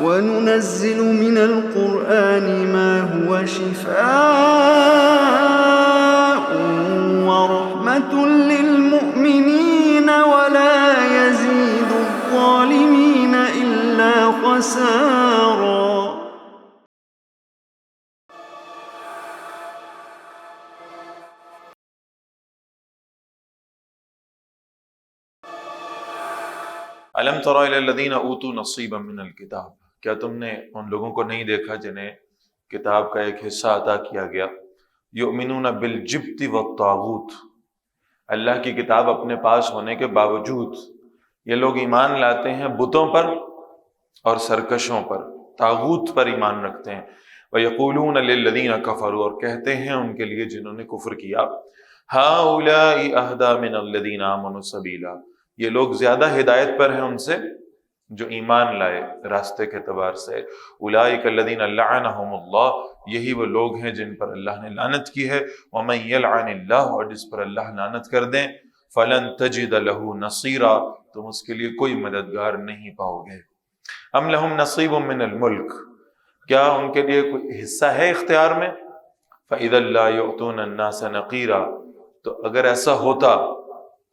وَنُنَزِّلُ مِنَ الْقُرْآنِ مَا هُوَ شِفَاءٌ وَرَحْمَةٌ لِّلْمُؤْمِنِينَ وَلَا يَزِيدُ الظَّالِمِينَ إِلَّا خَسَارًا۔ الم تر الی الذین اوتوا نصیبا من الکتاب، کیا تم نے ان لوگوں کو نہیں دیکھا جنہیں کتاب کا ایک حصہ عطا کیا گیا؟ یؤمنون بالجبت والطاغوت، اللہ کی کتاب اپنے پاس ہونے کے باوجود یہ لوگ ایمان لاتے ہیں بتوں پر اور سرکشوں پر، طاغوت پر ایمان رکھتے ہیں۔ ویقولون للذین کفروا، اور کہتے ہیں ان کے لیے جنہوں نے کفر کیا، ہؤلاء اہدی من الذین آمنوا سبیلا، یہ لوگ زیادہ ہدایت پر ہیں ان سے جو ایمان لائے راستے کے اعتبار سے۔ اولئک الذین لعنہم اللہ، یہی وہ لوگ ہیں جن پر اللہ نے لعنت کی ہے۔ ومن یلعن اللہ، اور جس پر اللہ لعنت کر دیں، فلن تجد له نصیرا، تم اس کے لیے کوئی مددگار نہیں پاؤ گے۔ ام لہم نصیب من الملک، کیا ان کے لیے کوئی حصہ ہے اختیار میں؟ فاذا لا یؤتون الناس نقیرا، تو اگر ایسا ہوتا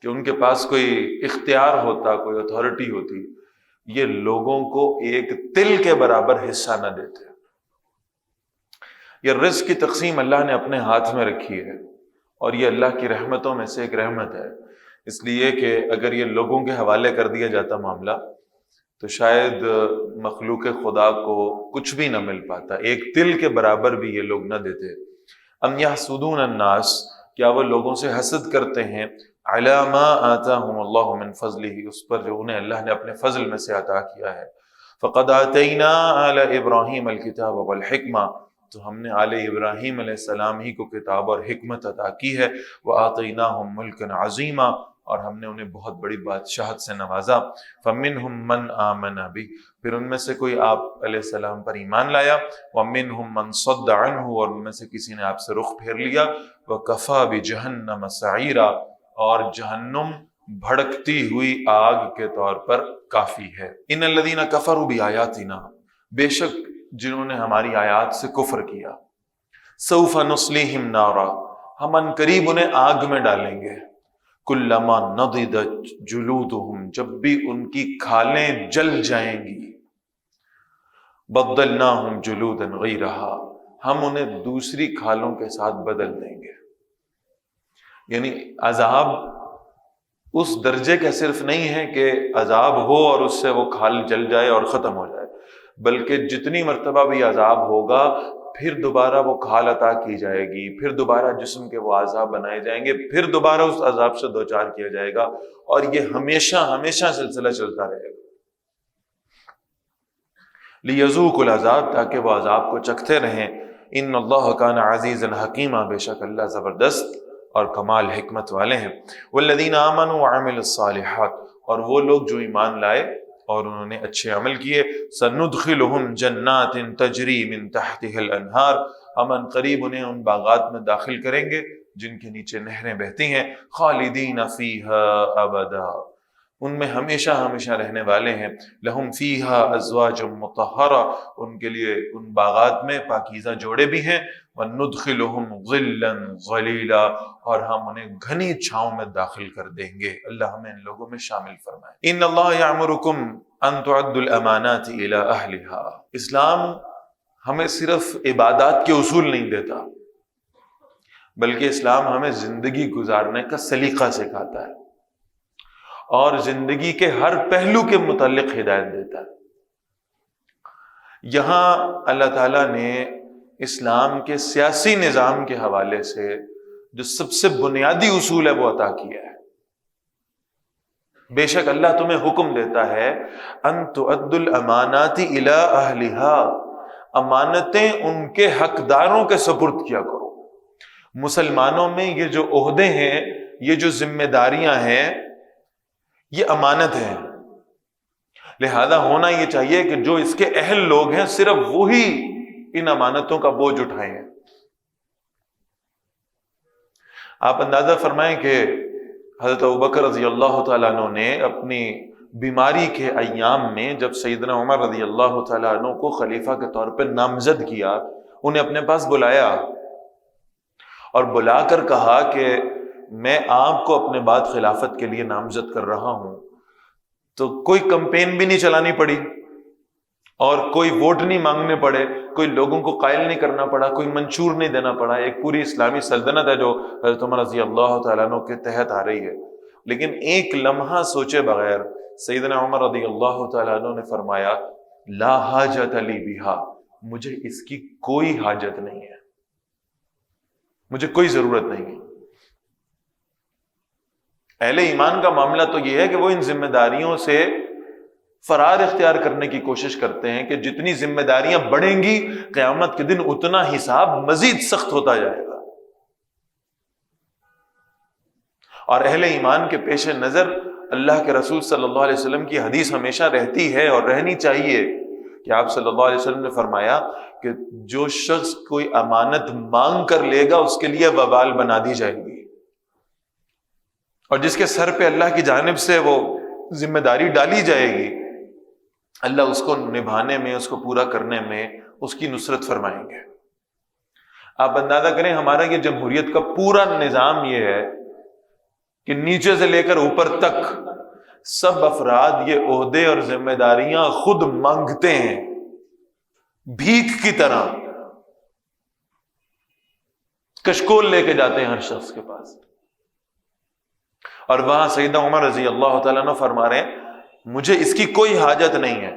کہ ان کے پاس کوئی اختیار ہوتا، کوئی اتھارٹی ہوتی، یہ لوگوں کو ایک تل کے برابر حصہ نہ دیتے۔ یہ رزق کی تقسیم اللہ نے اپنے ہاتھ میں رکھی ہے، اور یہ اللہ کی رحمتوں میں سے ایک رحمت ہے، اس لیے کہ اگر یہ لوگوں کے حوالے کر دیا جاتا معاملہ تو شاید مخلوق خدا کو کچھ بھی نہ مل پاتا، ایک تل کے برابر بھی یہ لوگ نہ دیتے۔ ام یحسدون الناس، کیا وہ لوگوں سے حسد کرتے ہیں، علی ما آتاہم اللہ من فضلہ، اس پر جو انہیں اللہ نے اپنے فضل میں سے عطا کیا ہے۔ فقد آتینا آل ابراہیم الکتاب والحکمہ، تو ہم نے آل ابراہیم علیہ السلام ہی کو کتاب اور حکمت عطا کی ہے۔ وآتیناہم ملکا عظیما، اور ہم نے انہیں بہت بڑی بادشاہت سے نوازا۔ فمنہم من آمن بہ، پھر ان میں سے کوئی آپ علیہ السلام پر ایمان لایا۔ ومنہم من صد عنہ، اور ان میں سے کسی نے آپ سے رخ پھیر لیا۔ وکفی بجہنم سعیرا، اور جہنم بھڑکتی ہوئی آگ کے طور پر کافی ہے۔ ان الذین کفروا بآیاتنا، بے شک جنہوں نے ہماری آیات سے کفر کیا، سوف نصلیہم نارا، ہم ان قریب انہیں آگ میں ڈالیں گے، کلما نضجت جلودہم، جب بھی ان کی کھالیں جل جائیں گی، بدلناہم جلودا غیرہا، ہم انہیں دوسری کھالوں کے ساتھ بدل دیں گے۔ یعنی عذاب اس درجے کا صرف نہیں ہے کہ عذاب ہو اور اس سے وہ کھال جل جائے اور ختم ہو جائے، بلکہ جتنی مرتبہ بھی عذاب ہوگا پھر دوبارہ وہ کھال عطا کی جائے گی، پھر دوبارہ جسم کے وہ اعضاء بنائے جائیں گے، پھر دوبارہ اس عذاب سے دوچار کیا جائے گا، اور یہ ہمیشہ ہمیشہ سلسلہ چلتا رہے گا۔ لیذوقوا العذاب، تاکہ وہ عذاب کو چکھتے رہیں۔ ان اللہ کان عزیزا حکیما، بے شک اللہ زبردست اور کمال حکمت والے ہیں۔ والذین آمنوا وعملوا الصالحات، اور وہ لوگ جو ایمان لائے اور انہوں نے اچھے عمل کیے، سندخلہم جنات تجری من تحتها الانہار، ہم ان قریب انہیں ان باغات میں داخل کریں گے جن کے نیچے نہریں بہتی ہیں، خالدین فیہا ابدا، ان میں ہمیشہ ہمیشہ رہنے والے ہیں۔ لہم فیہا ازواج مطہرہ، ان کے لیے ان باغات میں پاکیزہ جوڑے بھی ہیں۔ وندخلہم ظلا ظلیلا، اور ہم انہیں گھنی چھاؤں میں داخل کر دیں گے، اللہ ہمیں ان لوگوں میں شامل فرمائے۔ ان اللہ یأمرکم ان تعدوا الامانات الی اہلہا، اسلام ہمیں صرف عبادات کے اصول نہیں دیتا، بلکہ اسلام ہمیں زندگی گزارنے کا سلیقہ سکھاتا ہے، اور زندگی کے ہر پہلو کے متعلق ہدایت دیتا ہے۔ یہاں اللہ تعالیٰ نے اسلام کے سیاسی نظام کے حوالے سے جو سب سے بنیادی اصول ہے وہ عطا کیا ہے۔ بے شک اللہ تمہیں حکم دیتا ہے ان تؤدوا الامانات الی اہلہا، امانتیں ان کے حقداروں کے سپرد کیا کرو۔ مسلمانوں میں یہ جو عہدے ہیں، یہ جو ذمہ داریاں ہیں، یہ امانت ہے، لہذا ہونا یہ چاہیے کہ جو اس کے اہل لوگ ہیں صرف وہی ان امانتوں کا بوجھ اٹھائیں۔ آپ اندازہ فرمائیں کہ حضرت ابوبکر رضی اللہ تعالیٰ عنہ نے اپنی بیماری کے ایام میں جب سیدنا عمر رضی اللہ تعالیٰ عنہ کو خلیفہ کے طور پہ نامزد کیا، انہیں اپنے پاس بلایا اور بلا کر کہا کہ میں آپ کو اپنے بعد خلافت کے لیے نامزد کر رہا ہوں، تو کوئی کمپین بھی نہیں چلانی پڑی اور کوئی ووٹ نہیں مانگنے پڑے، کوئی لوگوں کو قائل نہیں کرنا پڑا، کوئی منشور نہیں دینا پڑا، ایک پوری اسلامی سلطنت ہے جو حضرت عمر رضی اللہ تعالیٰ عنہ کے تحت آ رہی ہے۔ لیکن ایک لمحہ سوچے بغیر سیدنا عمر رضی اللہ تعالیٰ عنہ نے فرمایا لا حاجت لی بہا، مجھے اس کی کوئی حاجت نہیں ہے، مجھے کوئی ضرورت نہیں ہے۔ اہل ایمان کا معاملہ تو یہ ہے کہ وہ ان ذمہ داریوں سے فرار اختیار کرنے کی کوشش کرتے ہیں کہ جتنی ذمہ داریاں بڑھیں گی قیامت کے دن اتنا حساب مزید سخت ہوتا جائے گا۔ اور اہل ایمان کے پیش نظر اللہ کے رسول صلی اللہ علیہ وسلم کی حدیث ہمیشہ رہتی ہے اور رہنی چاہیے کہ آپ صلی اللہ علیہ وسلم نے فرمایا کہ جو شخص کوئی امانت مانگ کر لے گا اس کے لیے وبال بنا دی جائے گی، اور جس کے سر پہ اللہ کی جانب سے وہ ذمہ داری ڈالی جائے گی اللہ اس کو نبھانے میں، اس کو پورا کرنے میں اس کی نصرت فرمائیں گے۔ آپ اندازہ کریں ہمارا یہ جمہوریت کا پورا نظام یہ ہے کہ نیچے سے لے کر اوپر تک سب افراد یہ عہدے اور ذمہ داریاں خود مانگتے ہیں بھیک کی طرح، کشکول لے کے جاتے ہیں ہر شخص کے پاس، اور وہاں سیدنا عمر رضی اللہ تعالیٰ عنہ فرما رہے ہیں مجھے اس کی کوئی حاجت نہیں ہے۔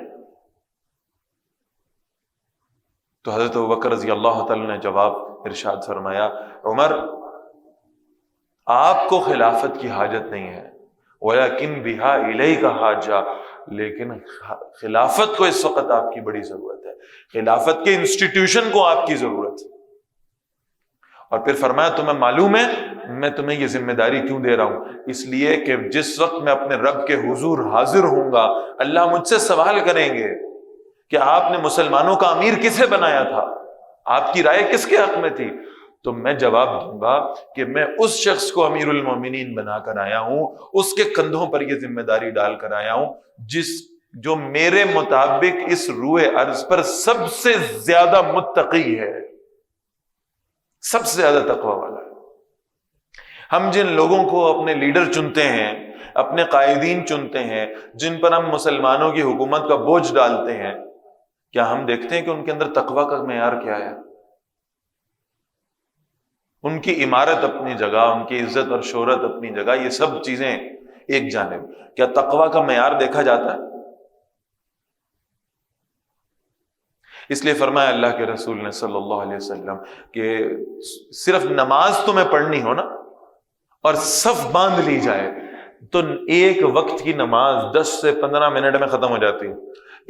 تو حضرت ابوبکر رضی اللہ تعالیٰ نے جواب ارشاد فرمایا عمر آپ کو خلافت کی حاجت نہیں ہے، ولیکن بہا الیک حاجہ، لیکن خلافت کو اس وقت آپ کی بڑی ضرورت ہے، خلافت کے انسٹیٹیوشن کو آپ کی ضرورت ہے۔ اور پھر فرمایا تمہیں معلوم ہے میں تمہیں یہ ذمہ داری کیوں دے رہا ہوں؟ اس لیے کہ جس وقت میں اپنے رب کے حضور حاضر ہوں گا اللہ مجھ سے سوال کریں گے کہ آپ نے مسلمانوں کا امیر کسے بنایا تھا، آپ کی رائے کس کے حق میں تھی؟ تو میں جواب دوں گا کہ میں اس شخص کو امیر المومنین بنا کر آیا ہوں، اس کے کندھوں پر یہ ذمہ داری ڈال کر آیا ہوں جو میرے مطابق اس روئے ارض پر سب سے زیادہ متقی ہے، سب سے زیادہ تقوی والا ہے۔ ہم جن لوگوں کو اپنے لیڈر چنتے ہیں، اپنے قائدین چنتے ہیں، جن پر ہم مسلمانوں کی حکومت کا بوجھ ڈالتے ہیں، کیا ہم دیکھتے ہیں کہ ان کے اندر تقوی کا معیار کیا ہے؟ ان کی عمارت اپنی جگہ، ان کی عزت اور شہرت اپنی جگہ، یہ سب چیزیں ایک جانب، کیا تقوی کا معیار دیکھا جاتا ہے؟ اس لیے فرمایا اللہ کے رسول نے صلی اللہ علیہ وسلم کہ صرف نماز تمہیں پڑھنی ہو نا اور صف باندھ لی جائے تو ایک وقت کی نماز 10 سے 15 منٹ میں ختم ہو جاتی ہے۔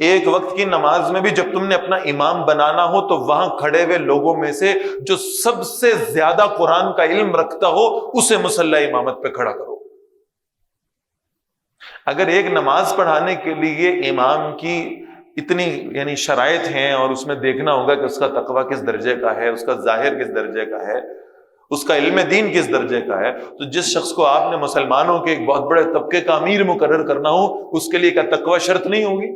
ایک وقت کی نماز میں بھی جب تم نے اپنا امام بنانا ہو تو وہاں کھڑے ہوئے لوگوں میں سے جو سب سے زیادہ قرآن کا علم رکھتا ہو اسے مصلی امامت پہ کھڑا کرو۔ اگر ایک نماز پڑھانے کے لیے امام کی اتنی یعنی شرائط ہیں اور اس میں دیکھنا ہوگا کہ اس کا تقوی کس درجے کا ہے، اس کا ظاہر کس درجے کا ہے، اس کا علم دین کس درجے کا ہے، تو جس شخص کو آپ نے مسلمانوں کے ایک بہت بڑے طبقے کا امیر مقرر کرنا ہو اس کے لیے کیا تقوی شرط نہیں ہوگی؟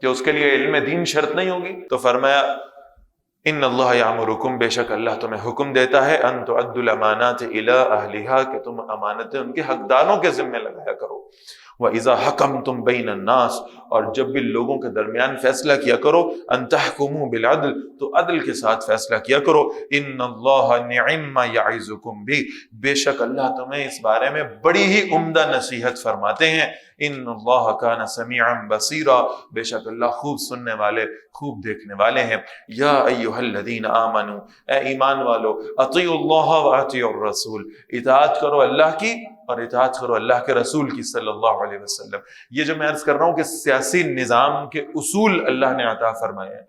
کہ اس کے لیے علم دین شرط نہیں ہوگی؟ تو فرمایا ان اللہ یامرکم، بے شک اللہ تمہیں حکم دیتا ہے ان تؤدوا الامانات الی اہلھا، کہ تم امانتیں ان کے حقداروں کے ذمہ لگایا کرو۔ وَإِذَا حَكَمْتُمْ بَيْنَ النَّاسِ، اور جب بھی لوگوں کے درمیان فیصلہ کیا کرو، ان تحکموا بالعدل، تو عدل کے ساتھ فیصلہ کیا کرو۔ ان اللہ نعم ما یعظکم بہ، بے شک اللہ تمہیں اس بارے میں بڑی ہی عمدہ نصیحت فرماتے ہیں۔ ان اللہ کان سمیعا بصیرا، بے شک اللہ خوب سننے والے، خوب دیکھنے والے ہیں۔ یا ایھا الذین آمنوا، اے ایمان والو، اطیعوا اللہ واطیعوا الرسول، اطاعت کرو اللہ کی اور اطاعت کرو اللہ کے رسول کی صلی اللہ علیہ وسلم۔ یہ جو میں عرض کر رہا ہوں کہ سیاسی نظام کے اصول اللہ نے عطا فرمائے ہیں،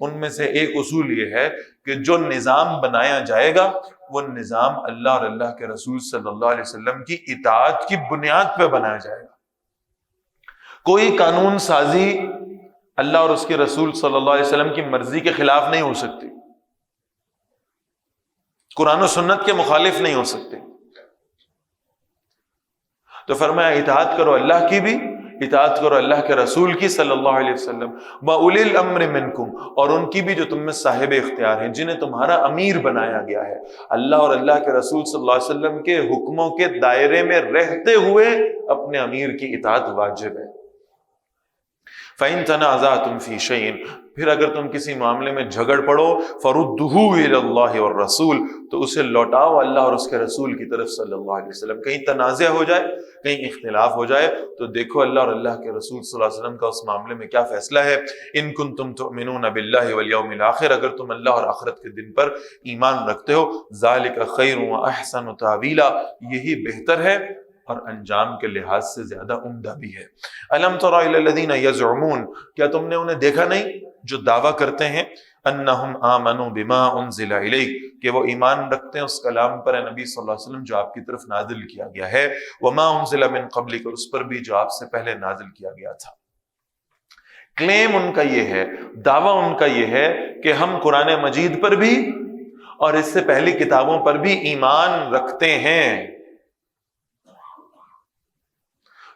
ان میں سے ایک اصول یہ ہے کہ جو نظام بنایا جائے گا وہ نظام اللہ اور اللہ کے رسول صلی اللہ علیہ وسلم کی اطاعت کی بنیاد پہ بنایا جائے گا۔ کوئی قانون سازی اللہ اور اس کے رسول صلی اللہ علیہ وسلم کی مرضی کے خلاف نہیں ہو سکتی، قرآن و سنت کے مخالف نہیں ہو سکتے۔ تو فرمایا اطاعت کرو اللہ کی بھی اطاعت کرو اللہ کے رسول کی صلی اللہ علیہ وسلم، وَأُولِي الْأَمْرِ مِنْكُمْ، اور ان کی بھی جو تم میں صاحب اختیار ہیں، جنہیں تمہارا امیر بنایا گیا ہے۔ اللہ اور اللہ کے رسول صلی اللہ علیہ وسلم کے حکموں کے دائرے میں رہتے ہوئے اپنے امیر کی اطاعت واجب ہے۔ فَإِن تَنَازَعْتُمْ فِي شَيْءٍ، پھر اگر تم کسی معاملے میں جھگڑ پڑو، فَرُدُّوهُ إِلَى اللَّهِ وَالرَّسُولِ، تو اسے لوٹاؤ اللہ اور اس کے رسول کی طرف صلی اللہ علیہ وسلم۔ کہیں تنازع ہو جائے، کہیں اختلاف ہو جائے، تو دیکھو اللہ اور اللہ کے رسول صلی اللہ علیہ وسلم کا اس معاملے میں کیا فیصلہ ہے۔ ان کنتم تؤمنون باللہ والیوم الآخر، اگر تم اللہ اور آخرت کے دن پر ایمان رکھتے ہو، ذالک خیر واحسن تاویلا، یہی بہتر ہے اور انجام کے لحاظ سے زیادہ عمدہ بھی ہے۔ الم تر الی الذین یزعمون، کیا تم نے انہیں دیکھا نہیں جو دعویٰ کرتے ہیں، انہم آمنوا بما انزل الیک، کہ وہ ایمان رکھتے ہیں اس کلام پر اے نبی صلی اللہ علیہ وسلم جو آپ کی طرف نازل کیا گیا ہے، وما انزل من قبلک، اور اس پر بھی جو آپ سے پہلے نازل کیا گیا تھا۔ کلیم ان کا یہ ہے، دعویٰ ان کا یہ ہے کہ ہم قرآن مجید پر بھی اور اس سے پہلی کتابوں پر بھی ایمان رکھتے ہیں۔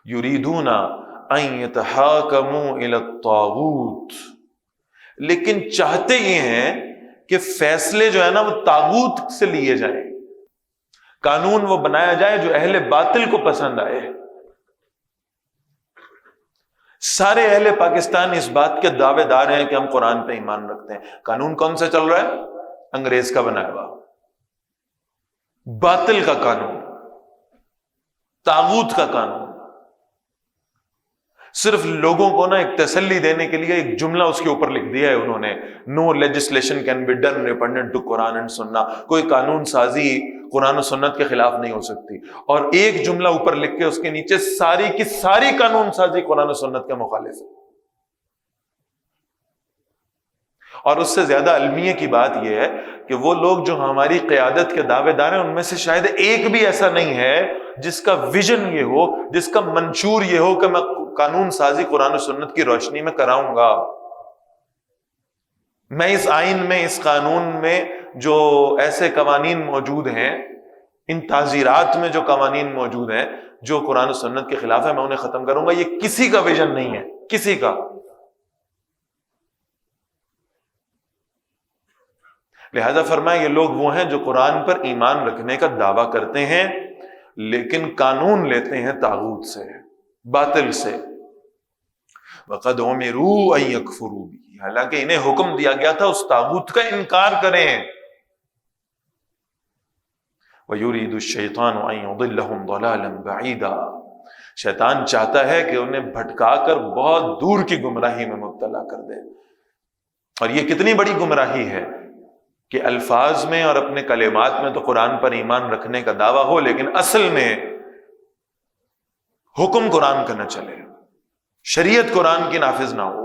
یریدون ان یتحاکموا الی الطاغوت، لیکن چاہتے یہ ہیں کہ فیصلے جو ہے نا وہ طاغوت سے لیے جائیں، قانون وہ بنایا جائے جو اہل باطل کو پسند آئے۔ سارے اہل پاکستان اس بات کے دعوے دار ہیں کہ ہم قرآن پہ ایمان رکھتے ہیں۔ قانون کون سا چل رہا ہے؟ انگریز کا بنایا ہوا، باطل کا قانون، طاغوت کا قانون۔ صرف لوگوں کو نا ایک تسلی دینے کے لیے ایک جملہ اس کے اوپر لکھ دیا ہے انہوں نے، no legislation can be done repugnant to Quran and Sunnah, کوئی قانون سازی قرآن و سنت کے خلاف نہیں ہو سکتی، اور ایک جملہ اوپر لکھ کے اس کے نیچے ساری کی ساری قانون سازی قرآن و سنت کے مخالف ہے۔ اور اس سے زیادہ المیہ کی بات یہ ہے کہ وہ لوگ جو ہماری قیادت کے دعوے دار ہیں، ان میں سے شاید ایک بھی ایسا نہیں ہے جس کا ویژن یہ ہو، جس کا منشور یہ ہو کہ میں قانون سازی قرآن و سنت کی روشنی میں کراؤں گا۔ میں اس آئین میں، اس قانون میں جو ایسے قوانین موجود ہیں، ان تعزیرات میں جو قوانین موجود ہیں جو قرآن و سنت کے خلاف ہے، میں انہیں ختم کروں گا۔ یہ کسی کا ویژن نہیں ہے، کسی کا۔ لہذا فرمایا یہ لوگ وہ ہیں جو قرآن پر ایمان رکھنے کا دعویٰ کرتے ہیں لیکن قانون لیتے ہیں طاغوت سے، باطل سے۔ وَقَدْ أُمِرُوا أَن يَكْفُرُوا بِهِ، حالانکہ انہیں حکم دیا گیا تھا اس طاغوت کا انکار کریں۔ وَيُرِيدُ الشَّيْطَانُ أَن يُضِلَّهُمْ ضَلَالًا بَعِيدًا، شیطان چاہتا ہے کہ انہیں بھٹکا کر بہت دور کی گمراہی میں مبتلا کر دے۔ اور یہ کتنی بڑی گمراہی ہے کہ الفاظ میں اور اپنے کلمات میں تو قرآن پر ایمان رکھنے کا دعویٰ ہو، لیکن اصل میں حکم قرآن کا نہ چلے، شریعت قرآن کی نافذ نہ ہو۔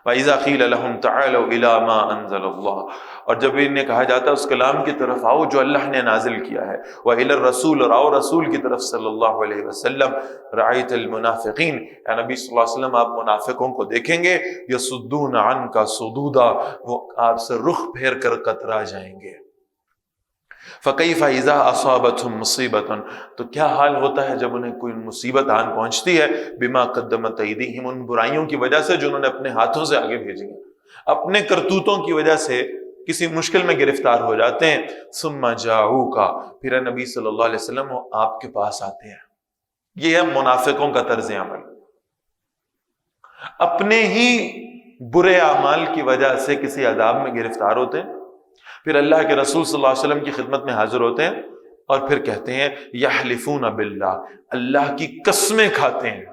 وَإِذَا قِيلَ لَهُمْ تَعَالَوْا إِلَىٰ مَا أَنزَلَ اللَّهُ، اور جب انہیں کہا جاتا ہے اس کلام کی طرف آؤ جو اللہ نے نازل کیا ہے، وَإِلَى الرَّسُولِ، اور آؤ رسول کی طرف صلی اللہ علیہ وسلم، رَأَيْتَ الْمُنَافِقِينَ، اے نبی صلی اللہ علیہ وسلم آپ منافقوں کو دیکھیں گے، يَصُدُّونَ عَنْكَ صُدُودًا، وہ آپ سے رخ پھیر کر کترا جائیں گے۔ فَكَيْفَ إِذَا أَصَابَتْهُمْ مُصِيبَةٌ، تو کیا حال ہوتا ہے جب انہیں کوئی مصیبت آن پہنچتی ہے، بِمَا قَدَّمَتْ أَيْدِيهِمْ، ان برائیوں کی وجہ سے جو انہوں نے اپنے ہاتھوں سے آگے بھیجی ہیں، اپنے کرتوتوں کی وجہ سے کسی مشکل میں گرفتار ہو جاتے ہیں، ثُمَّ جَاءُوكَ، پھر نبی صلی اللہ علیہ وسلم وہ آپ کے پاس آتے ہیں۔ یہ ہے منافقوں کا طرز عمل، اپنے ہی برے اعمال کی وجہ سے کسی عذاب میں گرفتار ہوتے ہیں، پھر اللہ کے رسول صلی اللہ علیہ وسلم کی خدمت میں حاضر ہوتے ہیں اور پھر کہتے ہیں یحلفون باللہ، اللہ کی قسمیں کھاتے ہیں،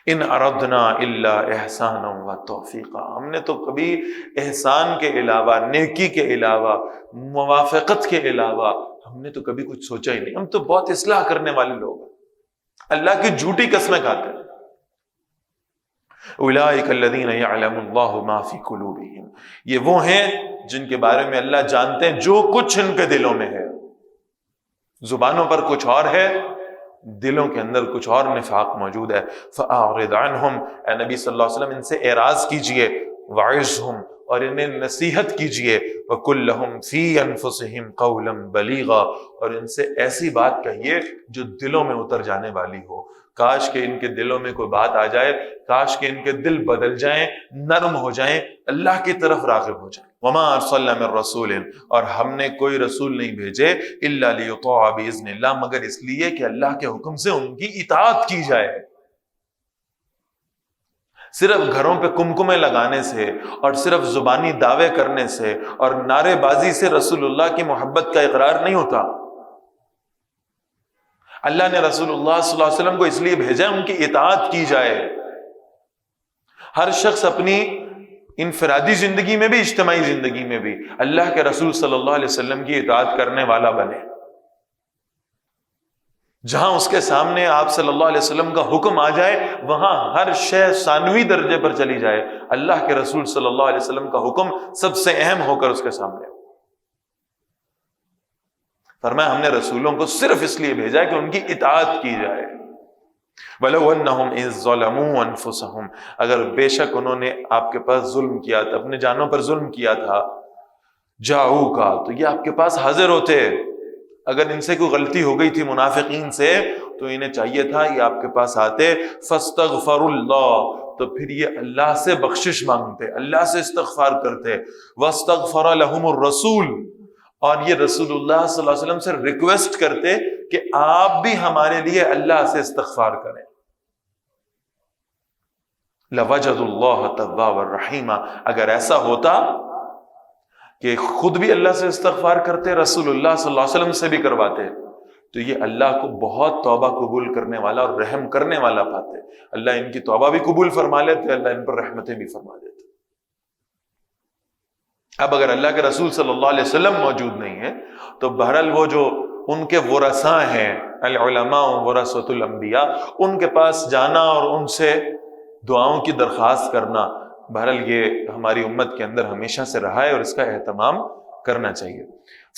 ان اردنا الا احسانا و توفیقا، ہم نے تو کبھی احسان کے علاوہ، نیکی کے علاوہ، موافقت کے علاوہ ہم نے تو کبھی کچھ سوچا ہی نہیں، ہم تو بہت اصلاح کرنے والے لوگ ہیں، اللہ کی جھوٹی قسمیں کھاتے ہیں۔ اولئک الذین یعلم اللہ ما فی قلوبہم، یہ وہ ہیں جن کے بارے میں اللہ جانتے ہیں جو کچھ ان کے دلوں میں ہے، زبانوں پر کچھ اور ہے، دلوں کے اندر کچھ اور نفاق موجود ہے۔ فَأَعْرِضْ عَنْهُمْ، اے نبی صلی اللہ علیہ وسلم ان سے اعراض کیجئے، وَعِظْهُمْ، اور انہیں نصیحت کیجئے، وَقُلْ لَهُمْ فِي أَنفُسِهِمْ قَوْلًا بَلِيغًا، اور ان سے ایسی بات کہیے جو دلوں میں اتر جانے والی ہو۔ کاش کہ ان کے دلوں میں کوئی بات آ جائے، کاش کہ ان کے دل بدل جائیں، نرم ہو جائیں، اللہ کی طرف راغب ہو جائیں۔ وَمَا أَرْسَلْنَا مِن رَّسُولٍ، اور ہم نے کوئی رسول نہیں بھیجے، إِلَّا لِيُطَاعَ بِإِذْنِ اللَّهِ، مگر اس لیے کہ اللہ کے حکم سے ان کی اطاعت کی جائے۔ صرف گھروں پہ کمکمے لگانے سے اور صرف زبانی دعوے کرنے سے اور نعرے بازی سے رسول اللہ کی محبت کا اقرار نہیں ہوتا۔ اللہ نے رسول اللہ صلی اللہ علیہ وسلم کو اس لیے بھیجا ان کی اطاعت کی جائے۔ ہر شخص اپنی انفرادی زندگی میں بھی، اجتماعی زندگی میں بھی اللہ کے رسول صلی اللہ علیہ وسلم کی اطاعت کرنے والا بنے۔ جہاں اس کے سامنے آپ صلی اللہ علیہ وسلم کا حکم آ جائے، وہاں ہر شے ثانوی درجے پر چلی جائے، اللہ کے رسول صلی اللہ علیہ وسلم کا حکم سب سے اہم ہو کر اس کے سامنے۔ فرمایا ہم نے رسولوں کو صرف اس لیے بھیجا کہ ان کی اطاعت کی جائے۔ وَلَوْ أَنَّهُمْ إِذْ ظَلَمُوا أَنفُسَهُمْ، اگر بے شک انہوں نے آپ کے پاس ظلم کیا تھا، اپنے جانوں پر ظلم کیا تھا، جاؤکا، تو یہ آپ کے پاس حاضر ہوتے۔ اگر ان سے کوئی غلطی ہو گئی تھی منافقین سے، تو انہیں چاہیے تھا یہ آپ کے پاس آتے، فَاسْتَغْفَرُوا اللَّهَ، تو پھر یہ اللہ سے بخشش مانگتے، اللہ سے استغفار کرتے، وَاسْتَغْفَرَ لَهُمُ الرَّسُولُ، اور یہ رسول اللہ صلی اللہ علیہ وسلم سے ریکویسٹ کرتے کہ آپ بھی ہمارے لیے اللہ سے استغفار کریں۔ لَوَجَدُوا اللَّهَ تَوَّابًا رَحِيمًا، اگر ایسا ہوتا کہ خود بھی اللہ سے استغفار کرتے، رسول اللہ صلی اللہ علیہ وسلم سے بھی کرواتے، تو یہ اللہ کو بہت توبہ قبول کرنے والا اور رحم کرنے والا پاتے۔ اللہ ان کی توبہ بھی قبول فرما لیتے، اللہ ان پر رحمتیں بھی فرما دیتے۔ اب اگر اللہ کے رسول صلی اللہ علیہ وسلم موجود نہیں ہے تو بہرحال وہ جو ان کے ورثاء ہیں، العلماء ورثۃ الانبیاء، ان کے پاس جانا اور ان سے دعاؤں کی درخواست کرنا، بہرحال یہ ہماری امت کے اندر ہمیشہ سے رہا ہے اور اس کا اہتمام کرنا چاہیے۔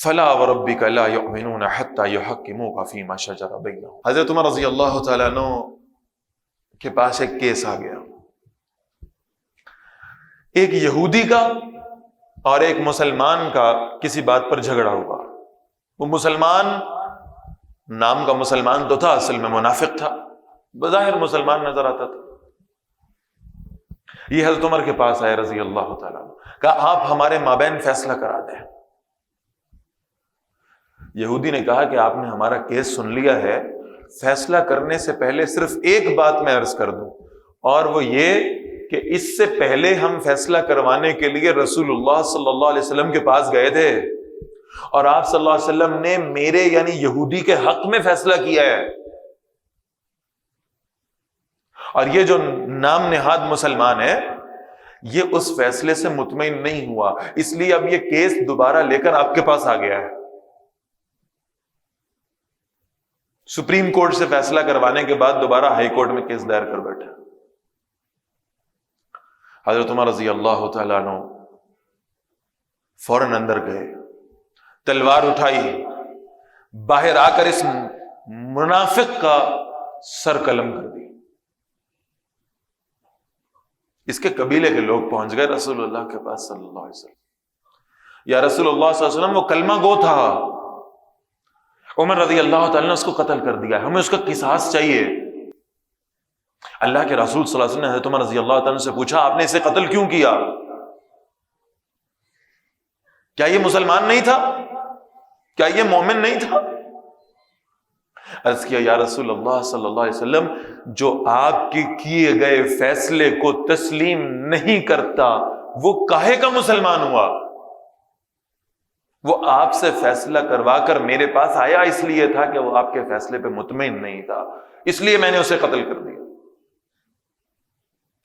فَلَا وَرَبِّكَ لَا يُؤْمِنُونَ حَتَّى يُحَكِّمُوكَ فِي مَا شَجَرَ بَيْنَهُمْ۔ حضرت عمر رضی اللہ تعالیٰ عنہ کے پاس ایک کیس آ گیا، ایک یہودی کا اور ایک مسلمان کا کسی بات پر جھگڑا ہوا۔ وہ مسلمان، نام کا مسلمان تو تھا، اصل میں منافق تھا، بظاہر مسلمان نظر آتا تھا۔ یہ حضرت عمر کے پاس آئے رضی اللہ تعالیٰ عنہ، کہا آپ ہمارے مابین فیصلہ کرا دیں۔ یہودی نے کہا کہ آپ نے ہمارا کیس سن لیا ہے، فیصلہ کرنے سے پہلے صرف ایک بات میں عرض کر دوں، اور وہ یہ کہ اس سے پہلے ہم فیصلہ کروانے کے لیے رسول اللہ صلی اللہ علیہ وسلم کے پاس گئے تھے، اور آپ صلی اللہ علیہ وسلم نے میرے یعنی یہودی کے حق میں فیصلہ کیا ہے، اور یہ جو نام نہاد مسلمان ہے یہ اس فیصلے سے مطمئن نہیں ہوا، اس لیے اب یہ کیس دوبارہ لے کر آپ کے پاس آ گیا ہے۔ سپریم کورٹ سے فیصلہ کروانے کے بعد دوبارہ ہائی کورٹ میں کیس دائر کر بیٹھا۔ حضرت عمر رضی اللہ تعالیٰ عنہ فوراً اندر گئے، تلوار اٹھائی، باہر آ کر اس منافق کا سر قلم کر دی۔ اس کے قبیلے کے لوگ پہنچ گئے رسول اللہ کے پاس صلی اللہ علیہ وسلم، یا رسول اللہ صلی اللہ علیہ وسلم وہ کلمہ گو تھا، عمر رضی اللہ تعالیٰ نے اس کو قتل کر دیا، ہمیں اس کا قصاص چاہیے۔ اللہ کے رسول صلی اللہ علیہ وسلم نے حضرت عمر رضی اللہ تعالیٰ سے پوچھا آپ نے اسے قتل کیوں کیا؟ کیا یہ مسلمان نہیں تھا؟ کیا یہ مومن نہیں تھا؟ عرض کیا یا رسول اللہ صلی اللہ علیہ وسلم، جو آپ کے کیے گئے فیصلے کو تسلیم نہیں کرتا وہ کاہے کا مسلمان ہوا؟ وہ آپ سے فیصلہ کروا کر میرے پاس آیا اس لیے تھا کہ وہ آپ کے فیصلے پہ مطمئن نہیں تھا، اس لیے میں نے اسے قتل کر دیا۔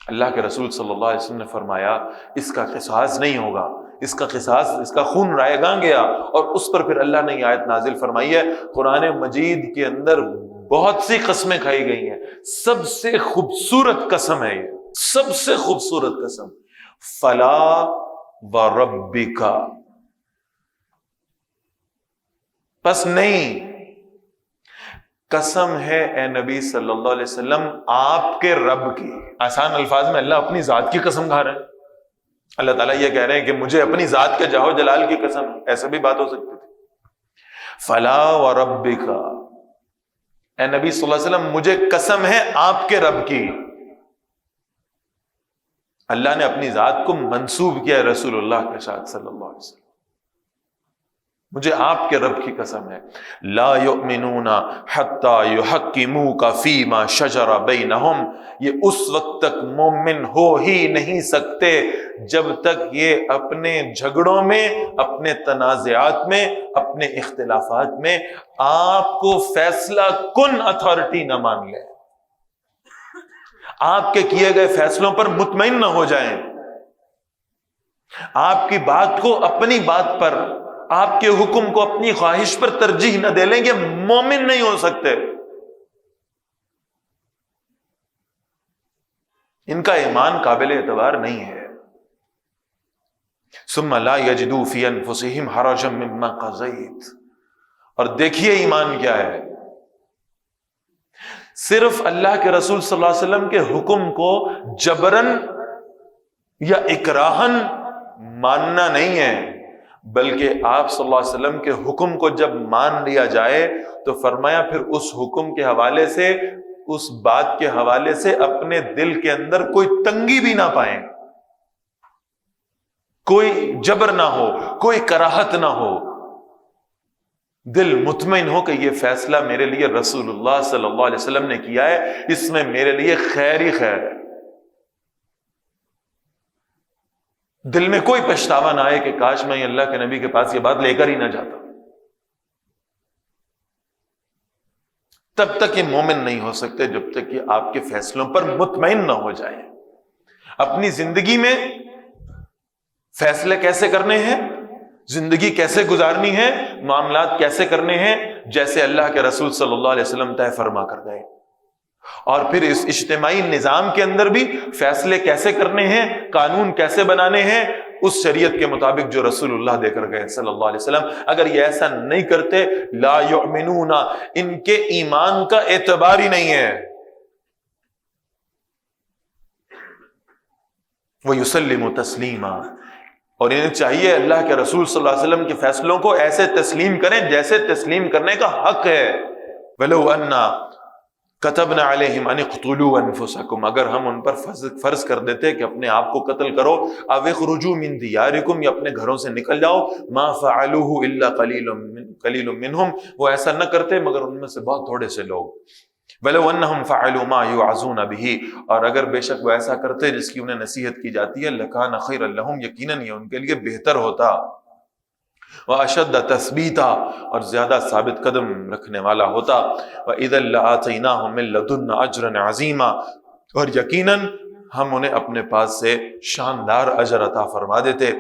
اللہ کے رسول صلی اللہ علیہ وسلم نے فرمایا اس کا قصاص نہیں ہوگا، اس کا قصاص، اس کا خون رائے گاں گیا، اور اس پر پھر اللہ نے یہ آیت نازل فرمائی ہے۔ قرآن مجید کے اندر بہت سی قسمیں کھائی گئی ہیں، سب سے خوبصورت قسم ہے یہ، سب سے خوبصورت قسم، فلا وربک، پس نہیں، قسم ہے اے نبی صلی اللہ علیہ وسلم آپ کے رب کی۔ آسان الفاظ میں اللہ اپنی ذات کی قسم کھا رہے ہیں، اللہ تعالیٰ یہ کہہ رہے ہیں کہ مجھے اپنی ذات کے جاہو جلال کی قسم، ایسا بھی بات ہو سکتی تھی۔ فلا وربک، اے نبی صلی اللہ علیہ وسلم مجھے قسم ہے آپ کے رب کی۔ اللہ نے اپنی ذات کو منسوب کیا رسول اللہ کے ساتھ صلی اللہ علیہ وسلم، مجھے آپ کے رب کی قسم ہے۔ لا یؤمنون حتی یحکموک فیما شجر بینہم، یہ اس وقت تک مومن ہو ہی نہیں سکتے جب تک یہ اپنے جھگڑوں میں، اپنے تنازعات میں، اپنے اختلافات میں آپ کو فیصلہ کن اتھارٹی نہ مان لیں، آپ کے کیے گئے فیصلوں پر مطمئن نہ ہو جائیں، آپ کی بات کو اپنی بات پر، آپ کے حکم کو اپنی خواہش پر ترجیح نہ دے لیں گے، مومن نہیں ہو سکتے۔ ان کا ایمان قابل اعتبار نہیں ہے۔ ثم لا یجدوا فی انفسہم حرجا مما قضیت، اور دیکھیے ایمان کیا ہے، صرف اللہ کے رسول صلی اللہ علیہ وسلم کے حکم کو جبرن یا اکراہن ماننا نہیں ہے، بلکہ آپ صلی اللہ علیہ وسلم کے حکم کو جب مان لیا جائے تو فرمایا پھر اس حکم کے حوالے سے، اس بات کے حوالے سے اپنے دل کے اندر کوئی تنگی بھی نہ پائیں، کوئی جبر نہ ہو، کوئی کراہت نہ ہو، دل مطمئن ہو کہ یہ فیصلہ میرے لیے رسول اللہ صلی اللہ علیہ وسلم نے کیا ہے، اس میں میرے لیے خیر ہی خیر ہے، دل میں کوئی پچھتاوا نہ آئے کہ کاش میں اللہ کے نبی کے پاس یہ بات لے کر ہی نہ جاتا۔ تب تک یہ مومن نہیں ہو سکتے جب تک کہ آپ کے فیصلوں پر مطمئن نہ ہو جائیں۔ اپنی زندگی میں فیصلے کیسے کرنے ہیں، زندگی کیسے گزارنی ہے، معاملات کیسے کرنے ہیں، جیسے اللہ کے رسول صلی اللہ علیہ وسلم طے فرما کر گئے، اور پھر اس اجتماعی نظام کے اندر بھی فیصلے کیسے کرنے ہیں، قانون کیسے بنانے ہیں، اس شریعت کے مطابق جو رسول اللہ دے کر گئے صلی اللہ علیہ وسلم۔ اگر یہ ایسا نہیں کرتے، لا یؤمنون، ان کے ایمان کا اعتبار ہی نہیں ہے۔ وَيُسَلِّمُ تَسْلِيمًا، اور انہیں چاہیے اللہ کے رسول صلی اللہ علیہ وسلم کے فیصلوں کو ایسے تسلیم کریں جیسے تسلیم کرنے کا حق ہے۔ وَلَوْ أَنَّا كَتَبْنَا عَلَيْهِمْ أَنِ اقْتُلُوا أَنفُسَكُمْ، اگر ہم ان پر فرض کر دیتے کہ اپنے آپ کو قتل کرو، أَوْ اخْرُجُوا مِنْ دِيَارِكُمْ، یا اپنے گھروں سے نکل جاؤ، مَا فَعَلُوهُ إِلَّا قَلِيلٌ مِّنْهُمْ، وہ ایسا نہ کرتے مگر ان میں سے بہت تھوڑے سے لوگ۔ وَلَوْ أَنَّهُمْ فَعَلُوا مَا يُوعَظُونَ بِهِ، اور اگر بے شک وہ ایسا کرتے جس کی انہیں نصیحت کی جاتی ہے، لَكَانَ خَيْرًا لَهُمْ، یقیناً یہ ان کے لیے بہتر ہوتا، وَأَشَدَّ تَثْبِيتًا، اور زیادہ ثابت قدم رکھنے والا ہوتا، وَإِذًا لَآتَيْنَاهُم مِّن لَّدُنَّا أَجْرًا عَظِيمًا، اور یقیناً ہم انہیں اپنے پاس سے شاندار اجر عطا فرما دیتے،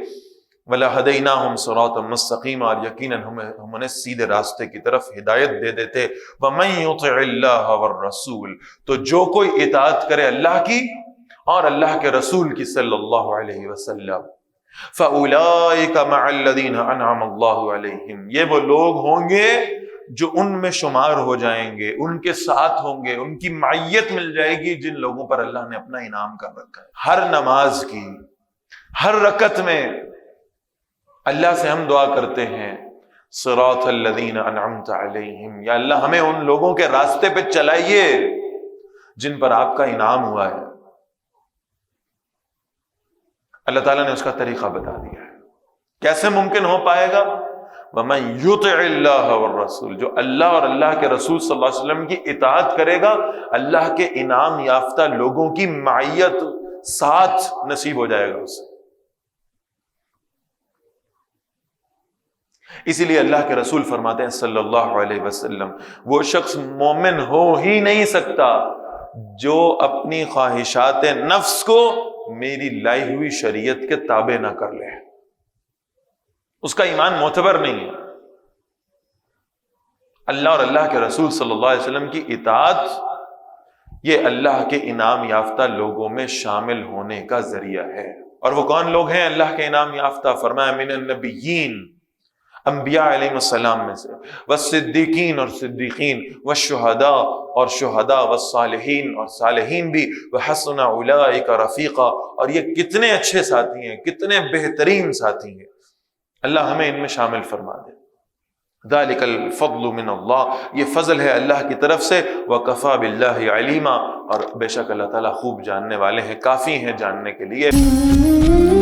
وَلَهَدَيْنَاهُمْ صِرَاطًا مُسْتَقِيمًا، اور یقیناً ہم انہیں سیدھے راستے کی طرف ہدایت دے دیتے۔ وَمَن يُطِعِ اللَّهَ وَالرَّسُولَ، تو جو کوئی اطاعت کرے اللہ کی اور اللہ کے رسول کی صلی اللہ علیہ وسلم، فَأُولَٰئِكَ مَعَ الَّذِينَ أَنْعَمَ اللَّهُ عَلَيْهِمْ، یہ وہ لوگ ہوں گے جو ان میں شمار ہو جائیں گے، ان کے ساتھ ہوں گے، ان کی معیت مل جائے گی جن لوگوں پر اللہ نے اپنا انعام کر رکھا ہے۔ ہر نماز کی ہر رکعت میں اللہ سے ہم دعا کرتے ہیں، صراط الذین انعمت علیہم، یا اللہ ہمیں ان لوگوں کے راستے پہ چلائیے جن پر آپ کا انعام ہوا ہے۔ اللہ تعالیٰ نے اس کا طریقہ بتا دیا ہے، کیسے ممکن ہو پائے گا؟ وَمَن يُطِعِ اللَّهَ وَالرَّسُولَ، جو اللہ اور اللہ کے رسول صلی اللہ علیہ وسلم کی اطاعت کرے گا، اللہ کے انعام یافتہ لوگوں کی معیت ساتھ نصیب ہو جائے گا اسے۔ اسی لیے اللہ کے رسول فرماتے ہیں صلی اللہ علیہ وسلم، وہ شخص مومن ہو ہی نہیں سکتا جو اپنی خواہشات نفس کو میری لائی ہوئی شریعت کے تابع نہ کر لے، اس کا ایمان معتبر نہیں ہے۔ اللہ اور اللہ کے رسول صلی اللہ علیہ وسلم کی اطاعت یہ اللہ کے انعام یافتہ لوگوں میں شامل ہونے کا ذریعہ ہے۔ اور وہ کون لوگ ہیں اللہ کے انعام یافتہ؟ فرمایا من النبیین، انبیاء علیہ السلام میں سے، والصدیقین اور صدیقین، والشہداء اور شہداء، والصالحین اور صالحین بھی، وحسن اولئک رفیقا، اور یہ کتنے اچھے ساتھی ہیں، کتنے بہترین ساتھی ہیں، اللہ ہمیں ان میں شامل فرما دے۔ ذالک الفضل من اللہ، یہ فضل ہے اللہ کی طرف سے، وکفی باللہ علیما، اور بے شک اللہ تعالیٰ خوب جاننے والے ہیں، کافی ہیں جاننے کے لیے۔